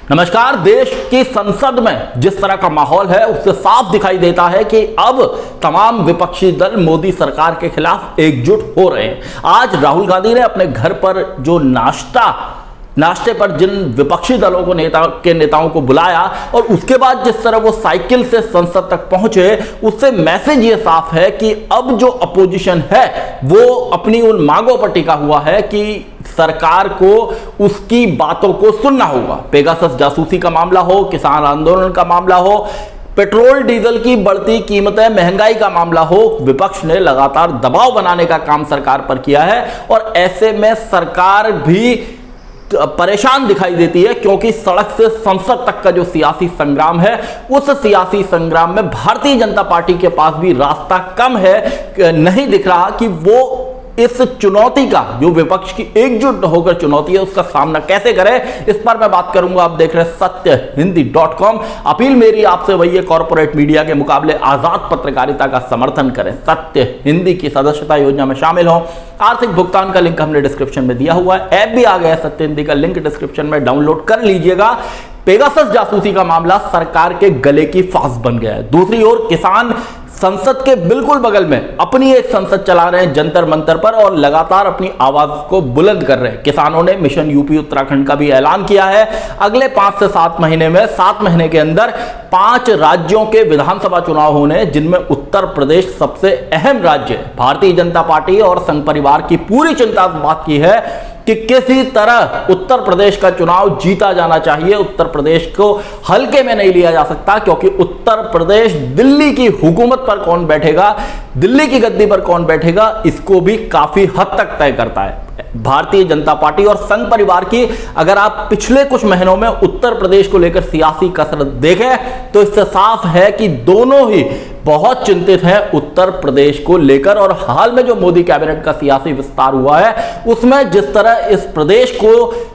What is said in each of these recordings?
नमस्कार। देश की संसद में जिस तरह का माहौल है उससे साफ दिखाई देता है कि अब तमाम विपक्षी दल मोदी सरकार के खिलाफ एकजुट हो रहे हैं। आज राहुल गांधी ने अपने घर पर जो नाश्ते पर जिन विपक्षी दलों को नेताओं को बुलाया और उसके बाद जिस तरह वो साइकिल से संसद तक पहुंचे, उससे मैसेज ये साफ है कि अब जो अपोजिशन है वो अपनी उन मांगों पर टिका हुआ है कि सरकार को उसकी बातों को सुनना होगा। पेगासस जासूसी का मामला हो, किसान आंदोलन का मामला हो, पेट्रोल डीजल की बढ़ती कीमतें, महंगाई का मामला हो, विपक्ष ने लगातार दबाव बनाने का काम सरकार पर किया है और ऐसे में सरकार भी परेशान दिखाई देती है क्योंकि सड़क से संसद तक का जो सियासी संग्राम है, उस सियासी संग्राम में भारतीय जनता पार्टी के पास भी रास्ता कम है। नहीं दिख रहा कि वो इस चुनौती का, जो विपक्ष की एकजुट होकर चुनौती है, उसका सामना कैसे करे। इस पर मैं बात करूंगा। आप देख रहे हैं सत्यहिंदी.com। अपील मेरी आपसे वही है, कॉर्पोरेट मीडिया के मुकाबले आजाद पत्रकारिता का समर्थन करें, सत्य हिंदी की सदस्यता योजना में शामिल हो। आर्थिक भुगतान का लिंक हमने डिस्क्रिप्शन में दिया हुआ है। ऐप भी आ गया है सत्य हिंदी का, लिंक डिस्क्रिप्शन में डाउनलोड कर लीजिएगा। पेगासस जासूसी का मामला सरकार के गले की फांस बन गया है। दूसरी ओर किसान संसद के बिल्कुल बगल में अपनी एक संसद चला रहे हैं जंतर मंतर पर और लगातार अपनी आवाज को बुलंद कर रहे हैं। किसानों ने मिशन यूपी उत्तराखंड का भी ऐलान किया है। अगले 5 से 7 महीने में, 7 महीने के अंदर 5 राज्यों के विधानसभा चुनाव होने, जिनमें उत्तर प्रदेश सबसे अहम राज्य है। भारतीय जनता पार्टी और संघ परिवार की पूरी चिंता इस बात की है कि किसी तरह उत्तर प्रदेश का चुनाव जीता जाना चाहिए। उत्तर प्रदेश को हल्के में नहीं लिया जा सकता क्योंकि उत्तर प्रदेश दिल्ली की हुकूमत पर कौन बैठेगा, दिल्ली की गद्दी पर कौन बैठेगा, इसको भी काफी हद तक तय करता है। भारतीय जनता पार्टी और संघ परिवार की अगर आप पिछले कुछ महीनों में उत्तर प्रदेश को लेकर सियासी कसरत देखें तो इससे साफ है कि दोनों ही बहुत चिंतित हैं उत्तर प्रदेश को लेकर। और हाल में जो मोदी कैबिनेट का सियासी विस्तार हुआ है उसमें जिस तरह इस प्रदेश को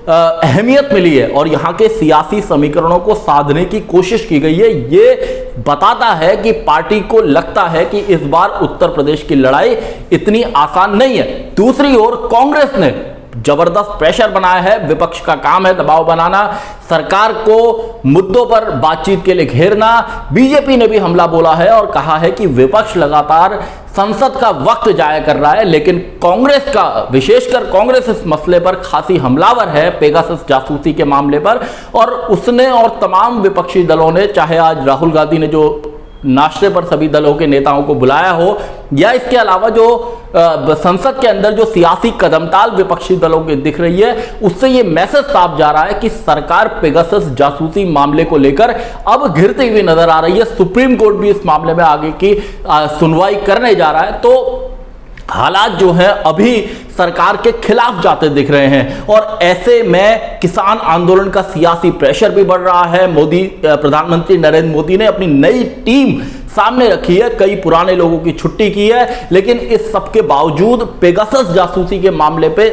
अहमियत मिली है और यहां के सियासी समीकरणों को साधने की कोशिश की गई है, ये बताता है कि पार्टी को लगता है कि इस बार उत्तर प्रदेश की लड़ाई इतनी आसान नहीं है। दूसरी ओर कांग्रेस ने जबरदस्त प्रेशर बनाया है। विपक्ष का काम है दबाव बनाना, सरकार को मुद्दों पर बातचीत के लिए घेरना। बीजेपी ने भी हमला बोला है और कहा है कि विपक्ष लगातार संसद का वक्त जाया कर रहा है, लेकिन कांग्रेस का, विशेषकर कांग्रेस इस मसले पर खासी हमलावर है, पेगासस जासूसी के मामले पर। और उसने और तमाम विपक्षी दलों ने, चाहे आज राहुल गांधी ने जो नाश्ते पर सभी दलों के नेताओं को बुलाया हो या इसके अलावा जो संसद के अंदर जो सियासी कदमताल विपक्षी दलों की दिख रही है, उससे यह मैसेज साफ जा रहा है कि सरकार पेगासस जासूसी मामले को लेकर अब घिरती हुई नजर आ रही है। सुप्रीम कोर्ट भी इस मामले में आगे की सुनवाई करने जा रहा है। तो हालात जो है अभी सरकार के खिलाफ जाते दिख रहे हैं और ऐसे में किसान आंदोलन का सियासी प्रेशर भी बढ़ रहा है। प्रधानमंत्री नरेंद्र मोदी ने अपनी नई टीम सामने रखी है, कई पुराने लोगों की छुट्टी की है, लेकिन इस सब के बावजूद पेगासस जासूसी के मामले पे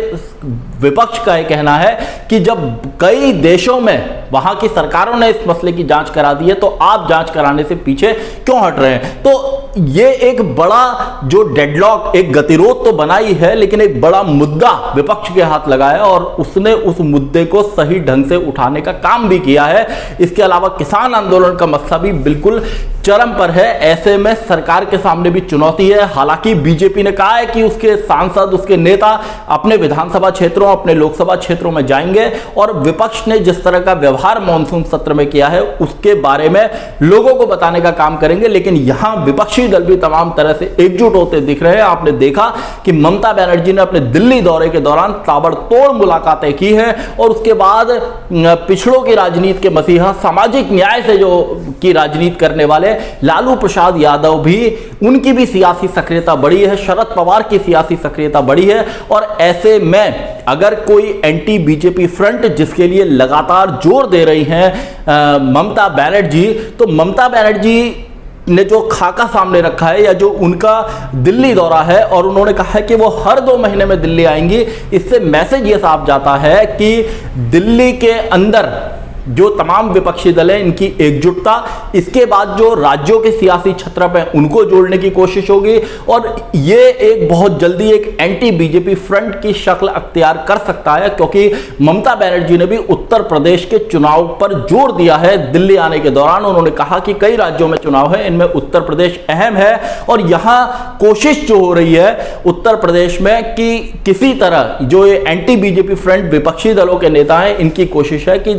विपक्ष का यह कहना है कि जब कई देशों में वहां की सरकारों ने इस मसले की जांच करा दी है तो आप जांच कराने से पीछे क्यों हट रहे हैं। तो ये एक बड़ा जो डेडलॉक, एक गतिरोध तो बना ही है, लेकिन एक बड़ा मुद्दा विपक्ष के हाथ लगाया और उसने उस मुद्दे को सही ढंग से उठाने का काम भी किया है। इसके अलावा किसान आंदोलन का मसला भी बिल्कुल चरम पर है। ऐसे में सरकार के सामने भी चुनौती है। हालांकि बीजेपी ने कहा है कि उसके सांसद, उसके नेता अपने विधानसभा क्षेत्रों, अपने लोकसभा क्षेत्रों में जाएंगे और विपक्ष ने जिस तरह का व्यवहार मॉनसून सत्र में किया है उसके बारे में लोगों को बताने का काम करेंगे। लेकिन यहां विपक्षी दल भी तमाम तरह से एकजुट होते दिख रहे हैं। आपने देखा कि ममता बनर्जी ने अपने दिल्ली दौरे के दौरान ताबड़तोड़ मुलाकातें की हैं और उसके बाद पिछड़ों की राजनीति के मसीहा, सामाजिक न्याय से जो की राजनीति करने वाले लालू प्रसाद यादव भी, उनकी भी सियासी सक्रियता बढ़ी है, शरद पवार की सियासी सक्रियता बढ़ी है। और ऐसे में अगर कोई एंटी बीजेपी फ्रंट जिसके लिए लगातार जोर दे रही हैं ममता बनर्जी, तो ममता बनर्जी ने जो खाका सामने रखा है या जो उनका दिल्ली दौरा है और उन्होंने कहा है कि वो हर 2 महीने में दिल्ली आएंगी, इससे मैसेज ये साफ जाता है कि दिल्ली के अंदर जो तमाम विपक्षी दल हैं इनकी एकजुटता, इसके बाद जो राज्यों के सियासी छत्र पे उनको जोड़ने की कोशिश होगी और ये एक बहुत जल्दी एक एंटी बीजेपी फ्रंट की शक्ल अख्तियार कर सकता है, क्योंकि ममता बनर्जी ने भी उत्तर प्रदेश के चुनाव पर जोर दिया है। दिल्ली आने के दौरान उन्होंने कहा कि कई राज्यों में चुनाव है, इनमें उत्तर प्रदेश अहम है और यहां कोशिश जो हो रही है उत्तर प्रदेश में कि किसी तरह जो ये एंटी बीजेपी फ्रंट विपक्षी दलों के नेता हैं इनकी कोशिश है कि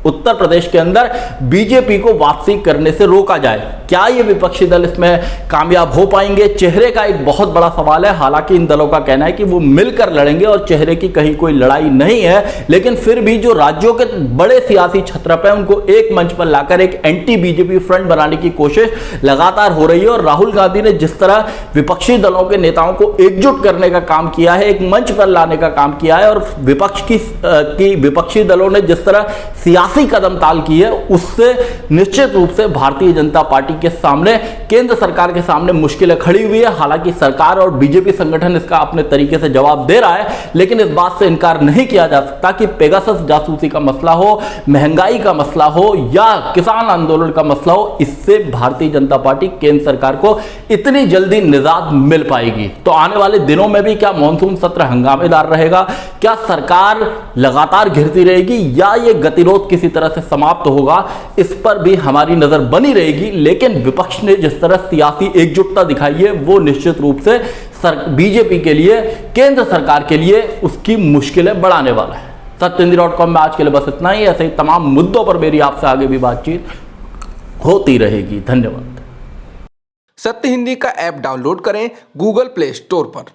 उत्तर प्रदेश के अंदर बीजेपी को वापसी करने से रोका जाए। क्या ये विपक्षी दल इसमें कामयाब हो पाएंगे? चेहरे का एक बहुत बड़ा सवाल है। हालांकि इन दलों का कहना है कि वो मिलकर लड़ेंगे और चेहरे की कहीं कोई लड़ाई नहीं है, लेकिन फिर भी जो राज्यों के बड़े सियासी छत्र पे उनको एक मंच पर लाकर एक एंटी बीजेपी फ्रंट बनाने की कोशिश लगातार हो रही है। और राहुल गांधी ने जिस तरह विपक्षी दलों के नेताओं को एकजुट करने का काम किया है, एक मंच पर लाने का काम किया है, और विपक्ष की विपक्षी दलों ने जिस तरह सियासी कदम ताल की है, उससे निश्चित रूप से भारतीय जनता पार्टी के सामने, केंद्र सरकार के सामने मुश्किलें खड़ी हुई है। हालांकि सरकार और बीजेपी संगठन इसका अपने तरीके से जवाब दे रहा है, लेकिन इस बात से इनकार नहीं किया जा सकता कि पेगासस जासूसी का मसला हो, महंगाई का मसला हो या किसान आंदोलन का मसला हो, इससे भारतीय जनता पार्टी केंद्र सरकार को इतनी जल्दी निजात मिल पाएगी। तो आने वाले दिनों में भी क्या मॉनसून सत्र हंगामेदार रहेगा? क्या सरकार लगातार घिरती रहेगी या ये गतिरोध किसी तरह से समाप्त होगा? इस पर भी हमारी नजर बनी रहेगी। लेकिन विपक्ष ने जिस तरह सियासी एकजुटता दिखाई है वो निश्चित रूप से बीजेपी के लिए, केंद्र सरकार के लिए उसकी मुश्किलें बढ़ाने वाला है। सत्यहिंदी.com में आज के लिए बस इतना ही। ऐसे ही तमाम मुद्दों पर मेरी आपसे आगे भी बातचीत होती रहेगी। धन्यवाद। सत्य हिंदी का ऐप डाउनलोड करें गूगल प्ले स्टोर पर।